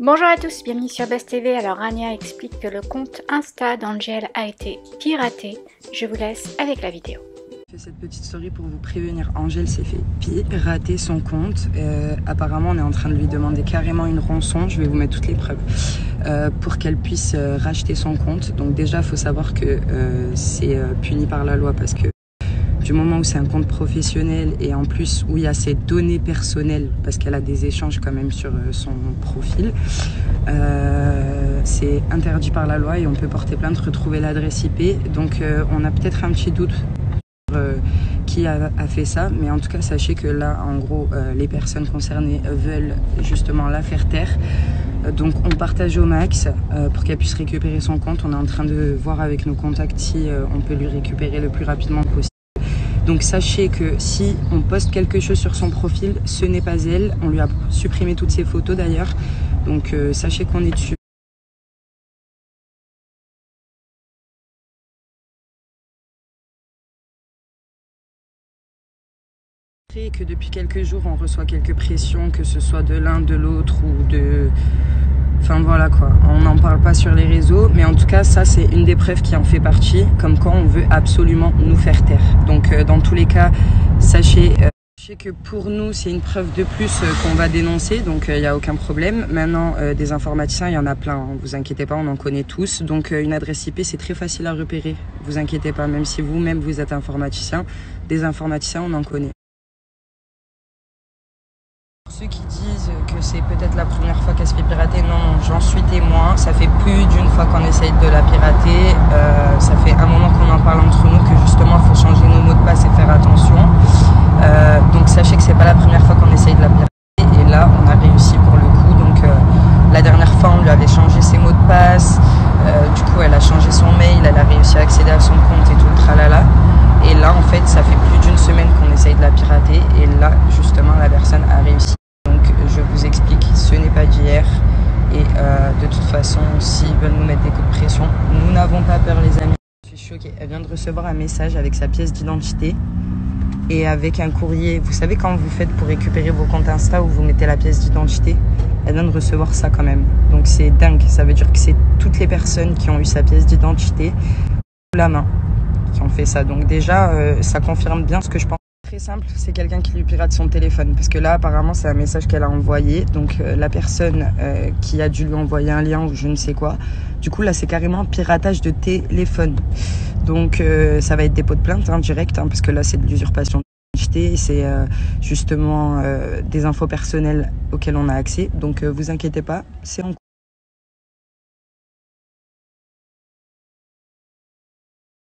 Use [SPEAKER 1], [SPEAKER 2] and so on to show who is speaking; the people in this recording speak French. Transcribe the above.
[SPEAKER 1] Bonjour à tous, bienvenue sur Buzz TV. Alors Rania explique que le compte Insta d'Angel a été piraté. Je vous laisse avec la vidéo.
[SPEAKER 2] Je fais cette petite story pour vous prévenir. Angel s'est fait pirater son compte. Apparemment on est en train de lui demander carrément une rançon. Je vais vous mettre toutes les preuves pour qu'elle puisse racheter son compte. Donc déjà il faut savoir que c'est puni par la loi parce que du moment où c'est un compte professionnel et en plus où il y a ses données personnelles, parce qu'elle a des échanges quand même sur son profil, c'est interdit par la loi et on peut porter plainte, retrouver l'adresse IP. Donc on a peut-être un petit doute sur qui a fait ça, mais en tout cas sachez que là en gros les personnes concernées veulent justement la faire taire. Donc on partage au max pour qu'elle puisse récupérer son compte. On est en train de voir avec nos contacts si on peut lui récupérer le plus rapidement possible. Donc sachez que si on poste quelque chose sur son profil, ce n'est pas elle. On lui a supprimé toutes ses photos d'ailleurs. Donc sachez qu'on est dessus. Et que depuis quelques jours, on reçoit quelques pressions, que ce soit de l'un, de l'autre ou de... Enfin voilà quoi, on n'en parle pas sur les réseaux, mais en tout cas ça c'est une des preuves qui en fait partie, comme quoi on veut absolument nous faire taire. Donc dans tous les cas, sachez que pour nous c'est une preuve de plus qu'on va dénoncer, donc il n'y a aucun problème. Maintenant des informaticiens, il y en a plein, hein, vous inquiétez pas, on en connaît tous. Donc une adresse IP c'est très facile à repérer, vous inquiétez pas, même si vous-même vous êtes informaticien, des informaticiens on en connaît. Ceux qui disent que c'est peut-être la première fois qu'elle se fait pirater, non, j'en suis témoin. Ça fait plus d'une fois qu'on essaye de la pirater. Ça fait un moment qu'on en parle entre nous que justement il faut changer nos mots de passe et faire attention. Donc sachez que c'est pas la première fois qu'on essaye de la pirater. Et là, on a réussi pour le coup. Donc la dernière fois, on lui avait changé ses mots de passe. Du coup, elle a changé son mail. Elle a réussi à accéder à son compte et tout le tralala. Et là, en fait, ça fait plus d'une semaine qu'on essaye de la pirater. Et là, justement, la personne a réussi. Je vous explique, ce n'est pas d'hier et de toute façon, s'ils veulent nous mettre des coups de pression, nous n'avons pas peur les amis. Je suis choquée, elle vient de recevoir un message avec sa pièce d'identité et avec un courrier. Vous savez quand vous faites pour récupérer vos comptes Insta où vous mettez la pièce d'identité, elle vient de recevoir ça quand même. Donc c'est dingue, ça veut dire que c'est toutes les personnes qui ont eu sa pièce d'identité sous la main qui ont fait ça. Donc déjà, ça confirme bien ce que je pense. Très simple, c'est quelqu'un qui lui pirate son téléphone parce que là apparemment c'est un message qu'elle a envoyé, donc la personne qui a dû lui envoyer un lien ou je ne sais quoi, du coup là c'est carrément piratage de téléphone, donc ça va être dépôt de plainte direct parce que là c'est de l'usurpation d'identité, c'est justement des infos personnelles auxquelles on a accès, donc vous inquiétez pas, c'est en cours.